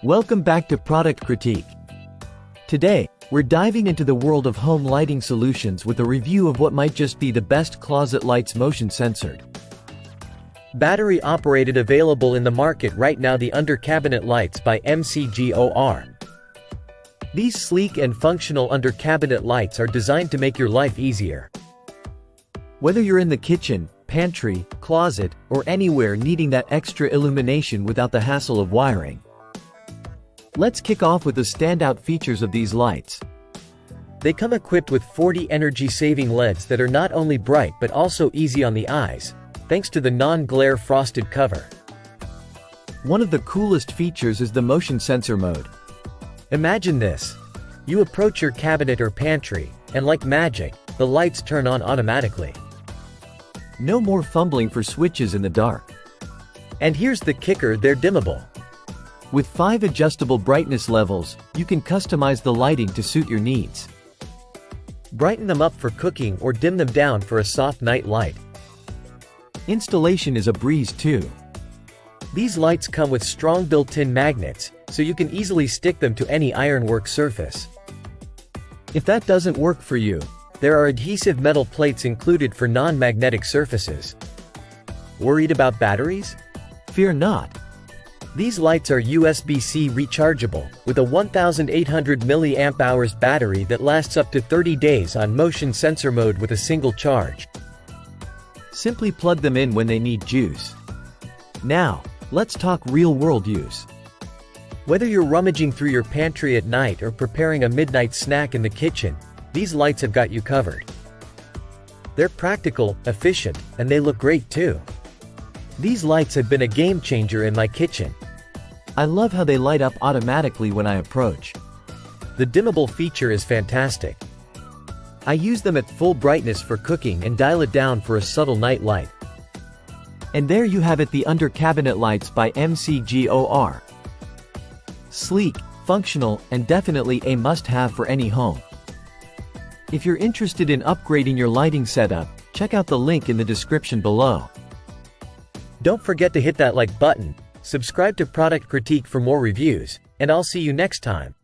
Welcome back to Product Critique. Today, we're diving into the world of home lighting solutions with a review of what might just be the best closet lights motion sensored. Battery operated, available in the market right now, the under cabinet lights by MCGOR. These sleek and functional under cabinet lights are designed to make your life easier. Whether you're in the kitchen, pantry, closet, or anywhere needing that extra illumination without the hassle of wiring. Let's kick off with the standout features of these lights. They come equipped with 40 energy-saving LEDs that are not only bright but also easy on the eyes, thanks to the non-glare frosted cover. One of the coolest features is the motion sensor mode. Imagine this. You approach your cabinet or pantry, and like magic, the lights turn on automatically. No more fumbling for switches in the dark. And here's the kicker, they're dimmable. With 5 adjustable brightness levels, you can customize the lighting to suit your needs. Brighten them up for cooking or dim them down for a soft night light. Installation is a breeze too. These lights come with strong built-in magnets, so you can easily stick them to any ironwork surface. If that doesn't work for you, there are adhesive metal plates included for non-magnetic surfaces. Worried about batteries? Fear not. These lights are USB-C rechargeable, with a 1800 mAh battery that lasts up to 30 days on motion sensor mode with a single charge. Simply plug them in when they need juice. Now, let's talk real-world use. Whether you're rummaging through your pantry at night or preparing a midnight snack in the kitchen, these lights have got you covered. They're practical, efficient, and they look great too. These lights have been a game changer in my kitchen. I love how they light up automatically when I approach. The dimmable feature is fantastic. I use them at full brightness for cooking and dial it down for a subtle night light. And there you have it, the under cabinet lights by MCGOR. Sleek, functional, and definitely a must-have for any home. If you're interested in upgrading your lighting setup, check out the link in the description below. Don't forget to hit that like button, subscribe to Product Critique for more reviews, and I'll see you next time.